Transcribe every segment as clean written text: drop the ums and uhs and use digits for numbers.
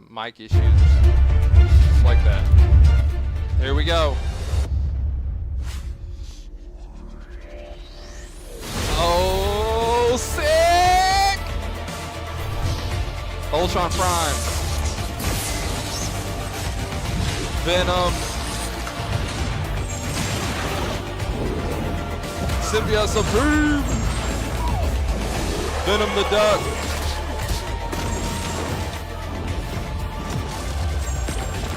mic issues. Just like that. Here we go. Oh, sick! Ultron Prime. Venom. Symbiote Supreme. Venom the Duck.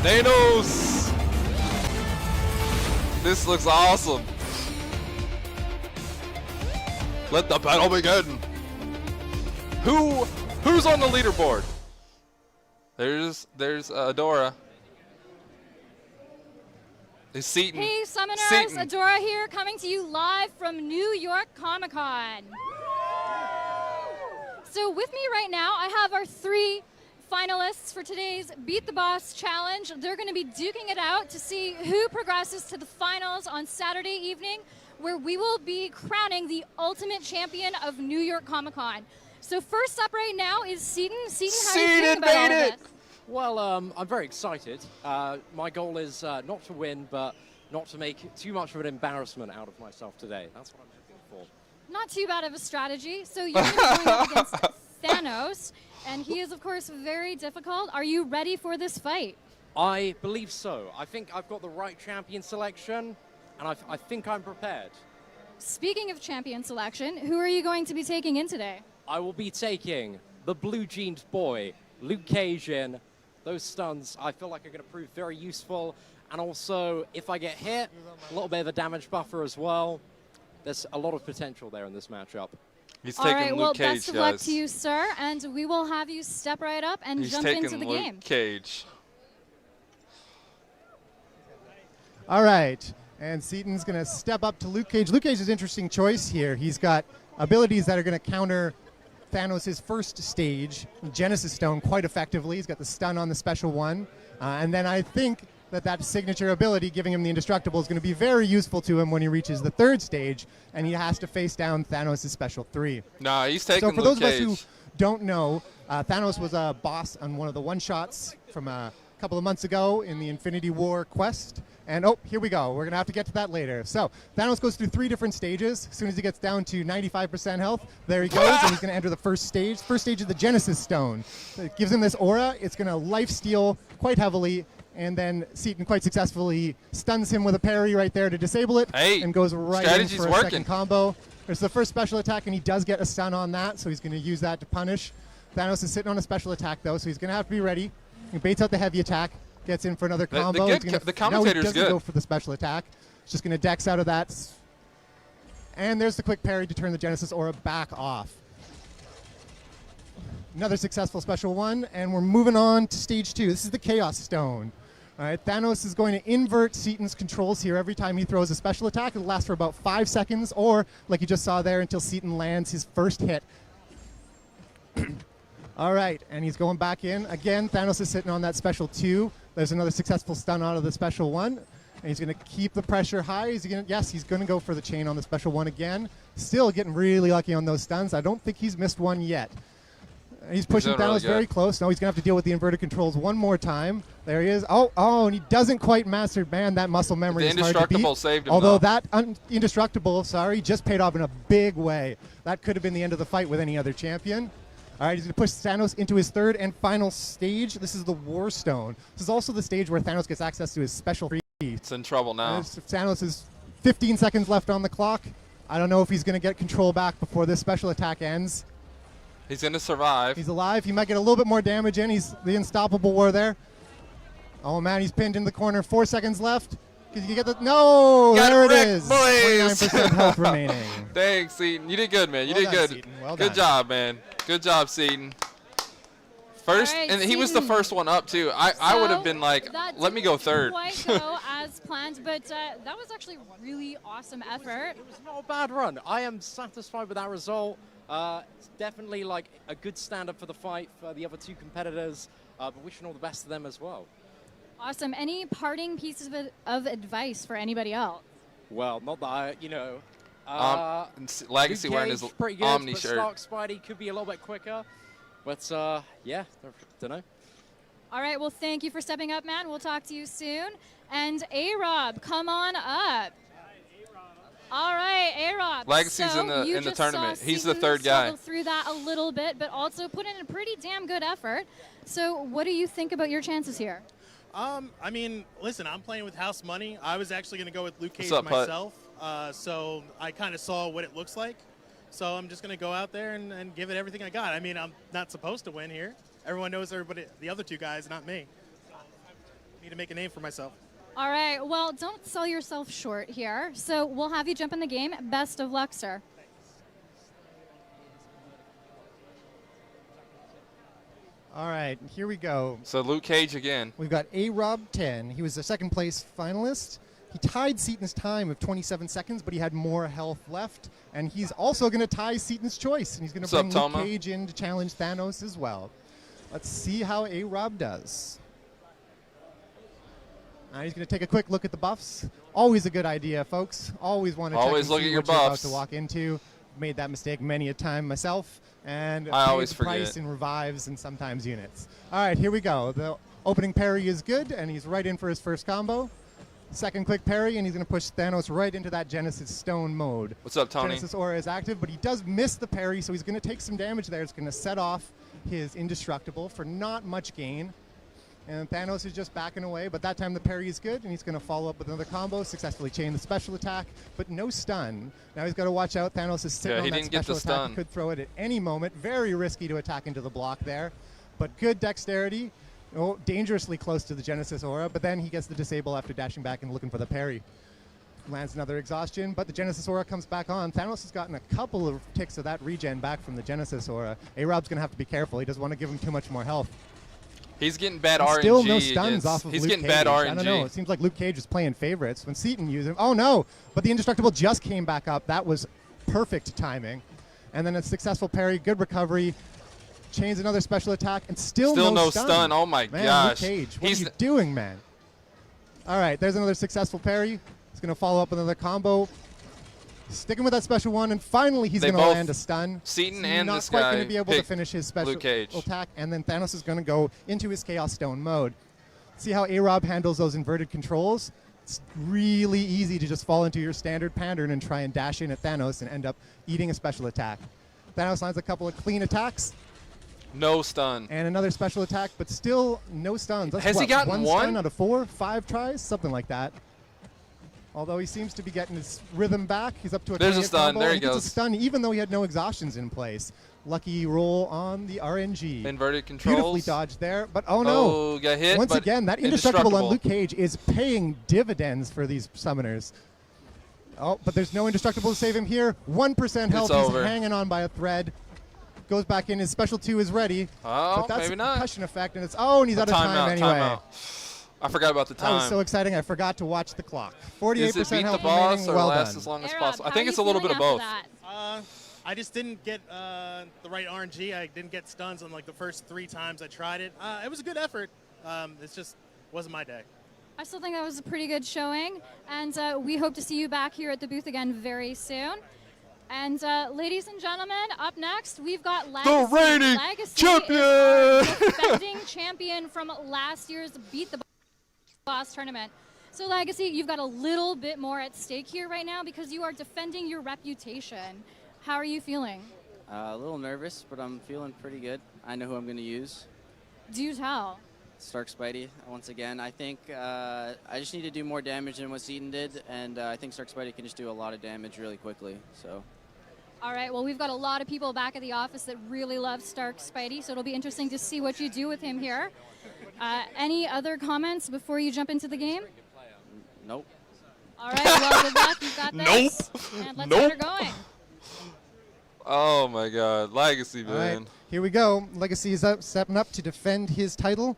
Thanos. This looks awesome. Let the battle begin. Who's on the leaderboard? There's Adora. Is Seaton. Hey Summoners, Seaton. Adora here, coming to you live from New York Comic Con. So with me right now, I have our 3 finalists for today's Beat the Boss Challenge. They're going to be duking it out to see who progresses to the finals on Saturday evening, where we will be crowning the ultimate champion of New York Comic Con. So first up right now is Seaton. Seaton, how do you feel about all made of it! this? Well, I'm very excited. My goal is not to win, but not to make too much of an embarrassment out of myself today. That's what I'm hoping for. Not too bad of a strategy. So you're going to be going up against Thanos, and he is, of course, very difficult. Are you ready for this fight? I believe so. I think I've got the right champion selection, and I think I'm prepared. Speaking of champion selection, who are you going to be taking in today? I will be taking the blue-jeaned boy, Luke Cage, in. Those stuns, I feel like are going to prove very useful. And also, if I get hit, a little bit of a damage buffer as well. There's a lot of potential there in this matchup. He's All taking right, Luke well, Cage, best of luck guys. to you, sir, and we will have you step right up and He's jump taking into the Luke game. Cage. All right, and Seaton's going to step up to Luke Cage. Luke Cage is an interesting choice here. He's got abilities that are going to counter Thanos' first stage, Genesis Stone, quite effectively. He's got the stun on the special one. And then I think that signature ability, giving him the indestructible, is going to be very useful to him when he reaches the 3rd stage, and he has to face down Thanos' special 3. Nah, he's taking So for Luke those Cage. of us who don't know, Thanos was a boss on one of the one-shots from a couple of months ago in the Infinity War quest. And oh, here we go. We're going to have to get to that later. So Thanos goes through 3 different stages. As soon as he gets down to 95% health, there he goes, and he's going to enter the first stage. First stage is the Genesis Stone. It gives him this aura. It's going to life-steal quite heavily, and then Seaton quite successfully stuns him with a parry right there to disable it, Hey, and goes right in strategy's for a working. second combo. There's the first special attack, and he does get a stun on that, so he's going to use that to punish. Thanos is sitting on a special attack, though, so he's going to have to be ready. He baits out the heavy attack. Gets in for another combo. The commentator's no, he doesn't good. go for the special attack. He's just going to dex out of that. And there's the quick parry to turn the Genesis Aura back off. Another successful special one, and we're moving on to stage 2. This is the Chaos Stone. All right, Thanos is going to invert Seaton's controls here every time he throws a special attack. It'll last for about 5 seconds, or, like you just saw there, until Seaton lands his first hit. All right, and he's going back in. Again, Thanos is sitting on that special 2. There's another successful stun out of the special 1. And he's going to keep the pressure high. Yes, he's going to go for the chain on the special 1 again. Still getting really lucky on those stuns. I don't think he's missed one yet. He's pushing doing really Thanos very close. Now he's going to have to deal with the inverted controls one more time. There he is. Oh, and he doesn't quite master. Man, that muscle memory The is hard to indestructible beat. saved him, Although though. that indestructible, just paid off in a big way. That could have been the end of the fight with any other champion. All right, he's going to push Thanos into his 3rd and final stage. This is the War Stone. This is also the stage where Thanos gets access to his special 3. It's in trouble now. Thanos has 15 seconds left on the clock. I don't know if he's going to get control back before this special attack ends. He's going to survive. He's alive. He might get a little bit more damage in. He's the unstoppable war there. Oh, man, he's pinned in the corner. 4 seconds left. Can you get the... No! Got there it wrecked, is. boys. 29% health remaining. Thanks, Seaton. You did good, man. You Well did done, good. Seaton. Well Good done. job, man. Good job, Seaton. First, All right, and he was the Seaton. first one up, too. I would have been like, that let me go didn't 3rd. quite go as planned, but that was actually really awesome effort. It was not a bad run. I am satisfied with that result. It's definitely like a good stand-up for the fight for the other 2 competitors, but wishing all the best to them as well. Awesome. Any parting pieces of advice for anybody else? Well, not that I, Legacy Luke wearing his Cage, pretty good, Omni but shirt. Stark Spidey could be a little bit quicker. But yeah, don't know. All right, well, thank you for stepping up, man. We'll talk to you soon. And A-Rob, come on up. All right, A-Rob. Lagacy's so in the you just tournament. saw He's the Seatin third guy. struggle through that a little bit, but also put in a pretty damn good effort. So what do you think about your chances here? I mean, listen, I'm playing with house money. I was actually going to go with Luke Cage What's up, Putt? myself, so I kind of saw what it looks like. So I'm just going to go out there and give it everything I got. I mean, I'm not supposed to win here. Everyone knows everybody, the other two guys, not me. I need to make a name for myself. All right, well, don't sell yourself short here. So we'll have you jump in the game. Best of luck, sir. All right, here we go. So Luke Cage again. We've got A-Rob 10. He was the second place finalist. He tied Seaton's time of 27 seconds, but he had more health left. And he's also going to tie Seaton's choice. And he's going to bring Luke Cage in to challenge Thanos as well. Let's see how A-Rob does. He's going to take a quick look at the buffs. Always a good idea, folks. Always want to check and look see at your what you're about buffs. to walk into. Made that mistake many a time myself. And I always paid the price forget. in revives and sometimes units. All right, here we go. The opening parry is good, and he's right in for his first combo. Second quick parry, and he's going to push Thanos right into that Genesis Stone mode. What's up, Tony? Genesis Aura is active, but he does miss the parry, so he's going to take some damage there. It's going to set off his Indestructible for not much gain. And Thanos is just backing away, but that time the parry is good, and he's going to follow up with another combo, successfully chain the special attack, but no stun. Now he's got to watch out. Thanos is sitting on that special attack. He could throw it at any moment. Very risky to attack into the block there, but good dexterity. Oh, dangerously close to the Genesis Aura, but then he gets the disable after dashing back and looking for the parry. Lands another exhaustion, but the Genesis Aura comes back on. Thanos has gotten a couple of ticks of that regen back from the Genesis Aura. A-Rob's going to have to be careful. He doesn't want to give him too much more health. He's getting bad And RNG. still no stuns off of He's Luke getting Cage. bad RNG. I don't know. It seems like Luke Cage is playing favorites. When Seaton used him, oh no! But the Indestructible just came back up. That was perfect timing. And then a successful parry, good recovery, chains another special attack, and still no stun. stun. Oh my man, gosh. Luke Cage, what are you doing, man? All right, there's another successful parry. He's going to follow up with another combo. Sticking with that special one, and finally he's going to land a stun. Seaton and not this quite guy going to be able to finish his special Luke Cage. attack, and then Thanos is going to go into his Chaos Stone mode. See how A-Rob handles those inverted controls? It's really easy to just fall into your standard pattern and try and dash in at Thanos and end up eating a special attack. Thanos lands a couple of clean attacks. No stun. And another special attack, but still no stuns. That's Has he gotten one stun out of 4, 5 tries? Something like that. Although he seems to be getting his rhythm back. He's up to a There's a 20 stun. combo, There and he gets goes. a stun even though he had no exhaustions in place. Lucky roll on the RNG. Inverted controls. Beautifully dodged there, but oh no. Oh, got hit. Once but again, that Indestructible on Luke Cage is paying dividends for these summoners. Oh, but there's no Indestructible to save him here. 1% health. He's hanging on by a thread. Goes back in. His special 2 is ready. Oh, but that's maybe a not. concussion effect, and it's and he's out of time anyway. Timeout. I forgot about the time. That was so exciting. I forgot to watch the clock. 48% Is it beat health the boss remaining. or Well last done. as long as A-Rob, possible? I how think are it's you a little bit of feeling both. after that? I just didn't get the right RNG. I didn't get stuns on like the first 3 times I tried it. It was a good effort. It's just wasn't my day. I still think that was a pretty good showing, and we hope to see you back here at the booth again very soon. And ladies and gentlemen, up next we've got Lagacy. The reigning Lagacy champion! is our defending champion from last year's Beat the Boss tournament. So Lagacy, you've got a little bit more at stake here right now because you are defending your reputation. How are you feeling? A little nervous, but I'm feeling pretty good. I know who I'm going to use. Do tell. Stark Spidey, once again. I think I just need to do more damage than what Seaton did, and I think Stark Spidey can just do a lot of damage really quickly. So. All right, well, we've got a lot of people back at the office that really love Stark Spidey, so it'll be interesting to see what you do with him here. Any other comments before you jump into the game? Nope. All right, well, good luck. You've got this. And let's get her going. Oh my God, Lagacy, All man. right, here we go. Legacy is stepping up to defend his title.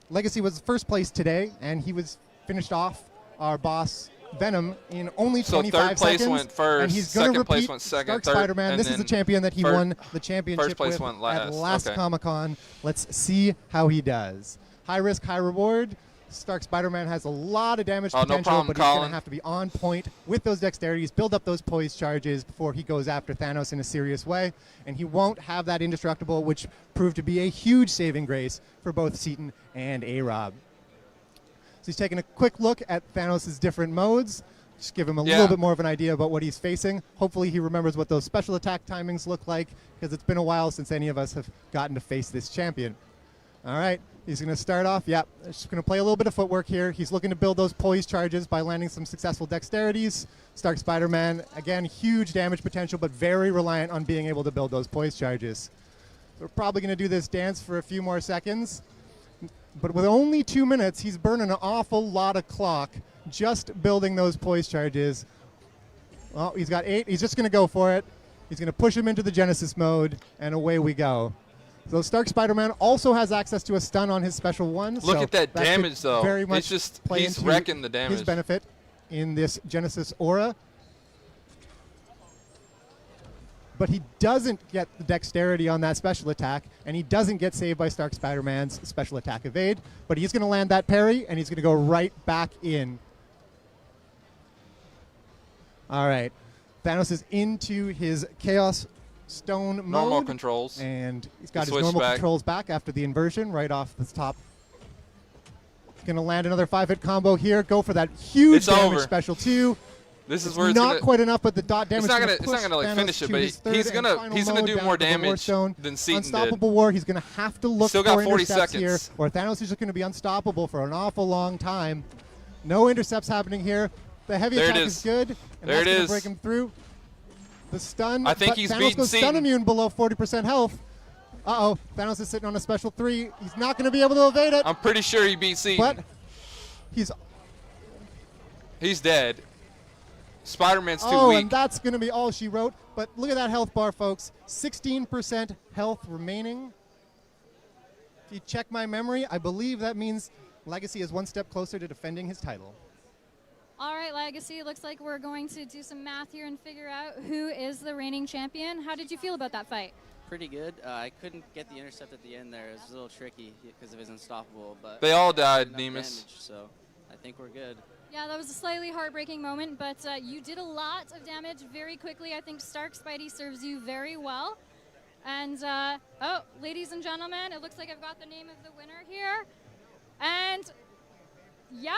Legacy was first place today, and he was finished off our boss Venom in only 25 third place seconds. went first, and he's going to second place repeat went second, Stark third, Spider-Man. and This is the then champion that he won the championship first place with went at last. last Okay. Comic-Con. Let's see how he does. High risk, high reward. Stark Spider-Man has a lot of damage Oh, no potential, problem, but he's going Colin. to have to be on point with those dexterities, build up those poise charges before he goes after Thanos in a serious way. And he won't have that indestructible, which proved to be a huge saving grace for both Seaton and A-Rob. So he's taking a quick look at Thanos' different modes. Just give him a little bit more of an idea about what he's facing. Hopefully he remembers what those special attack timings look like, because it's been a while since any of us have gotten to face this champion. All right, he's going to start off. Yep, just going to play a little bit of footwork here. He's looking to build those poise charges by landing some successful dexterities. Stark Spider-Man, again, huge damage potential, but very reliant on being able to build those poise charges. We're probably going to do this dance for a few more seconds. But with only 2 minutes, he's burning an awful lot of clock just building those poise charges. Well, he's got 8. He's just going to go for it. He's going to push him into the Genesis mode, and away we go. So Stark Spider-Man also has access to a stun on his special one. Look at that damage, could though. Very much It's just, play he's into wrecking the damage. his benefit in this Genesis aura. But he doesn't get the dexterity on that special attack, and he doesn't get saved by Stark Spider-Man's special attack evade. But he's going to land that parry, and he's going to go right back in. All right. Thanos is into his Chaos Stone mode. Normal controls. And he's got his Switch normal back. controls back after the inversion right off the top. He's going to land another 5-hit combo here. Go for that huge It's damage over. special, too. This is It's where it's not gonna, quite enough, but the dot damage. It's not push gonna like Thanos finish it, to but his third he's and gonna final gonna mode do down more to the War damage Stone. than Seaton did. Unstoppable War. He's going to have to look Still for got 40 intercepts here, seconds. or Thanos is just going to be unstoppable for an awful long time. No intercepts happening here. The heavy There it attack is. is good, and There that's it going to is. break him through. The stun. I think but he's Thanos beaten goes stun Seaton. immune below 40% health. Uh-oh. Thanos is sitting on a special 3. He's not going to be able to evade it. I'm pretty sure he beat Seaton. But He's dead. Spider-Man's too and weak. that's going to be all she wrote. But look at that health bar, folks. 16% health remaining. If you check my memory, I believe that means Legacy is one step closer to defending his title. All right, Legacy, it looks like we're going to do some math here and figure out who is the reigning champion. How did you feel about that fight? Pretty good. I couldn't get the intercept at the end there. It was a little tricky because of his unstoppable, but They all died, enough Nemus. damage, so I think we're good. Yeah, that was a slightly heartbreaking moment, but you did a lot of damage very quickly. I think Stark Spidey serves you very well. And, oh, ladies and gentlemen, it looks like I've got the name of the winner here. And, yeah,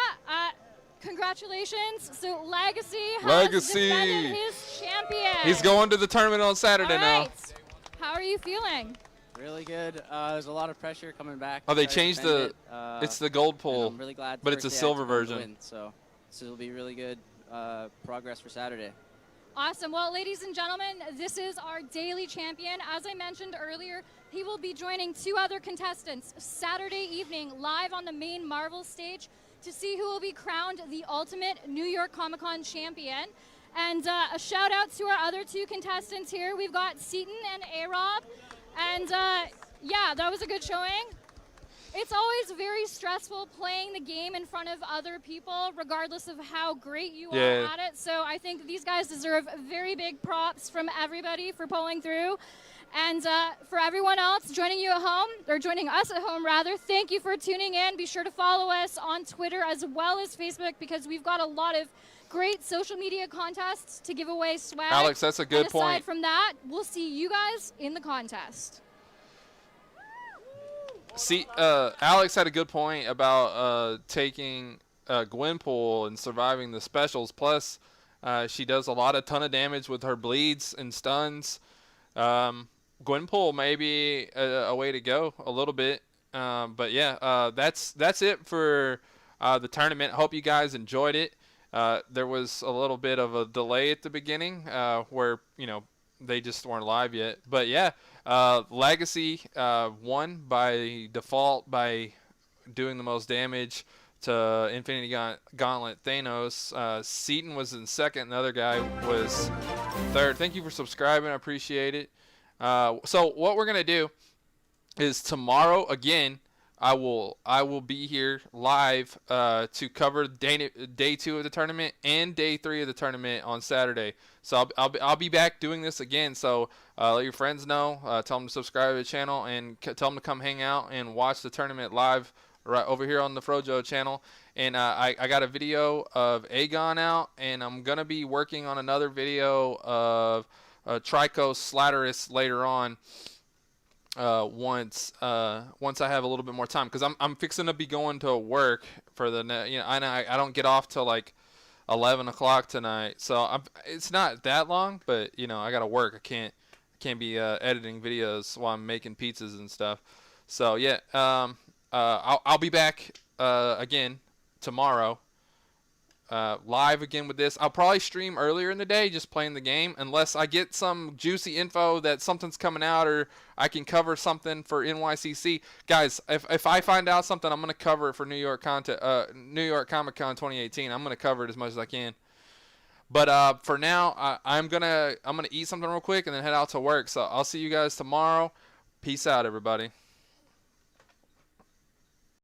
congratulations. So Legacy has defended his champion. He's going to the tournament on Saturday All now. right. How are you feeling? Really good. There's a lot of pressure coming back. Oh, they to try to changed defend the. it. It's the gold And pool. I'm really glad. but it's a first day I silver took home the version. win, so it'll be really good progress for Saturday. Awesome. Well, ladies and gentlemen, this is our daily champion. As I mentioned earlier, he will be joining 2 other contestants Saturday evening live on the main Marvel stage to see who will be crowned the ultimate New York Comic-Con champion. And a shout out to our other 2 contestants here. We've got Seaton and A-Rob. And yeah, that was a good showing. It's always very stressful playing the game in front of other people, regardless of how great you are at it. So I think these guys deserve very big props from everybody for pulling through. And for everyone else joining you at home, or joining us at home rather, thank you for tuning in. Be sure to follow us on Twitter as well as Facebook, because we've got a lot of great social media contests to give away swag. Alex, that's a good and aside point. from that, we'll see you guys in the contest. See, Alex had a good point about taking Gwenpool and surviving the specials. Plus, she does a ton of damage with her bleeds and stuns. Gwenpool may be a way to go a little bit. But yeah, that's it for the tournament. Hope you guys enjoyed it. There was a little bit of a delay at the beginning where, they just weren't live yet. But yeah, Legacy won by default by doing the most damage to Infinity Gauntlet Thanos. Seaton was in second, and the other guy was third. Thank you for subscribing. I appreciate it. So what we're going to do is tomorrow, again, I will be here live to cover day 2 of the tournament and day 3 of the tournament on Saturday. So I'll be back doing this again. So let your friends know. Tell them to subscribe to the channel and tell them to come hang out and watch the tournament live right over here on the Frojo channel. And I got a video of Aegon out, and I'm gonna be working on another video of Trico Slatterus later on. Once I have a little bit more time, because I'm fixing to be going to work for the I don't get off till like 11 o'clock tonight, so it's not that long, but I gotta work. I can't be editing videos while I'm making pizzas and stuff. So yeah, I'll be back again tomorrow, live again with this. I'll probably stream earlier in the day just playing the game, unless I get some juicy info that something's coming out, or I can cover something for NYCC. Guys, if I find out something, I'm going to cover it for New York New York Comic Con 2018. I'm going to cover it as much as I can. But for now, I'm gonna eat something real quick and then head out to work. So I'll see you guys tomorrow. Peace out, everybody.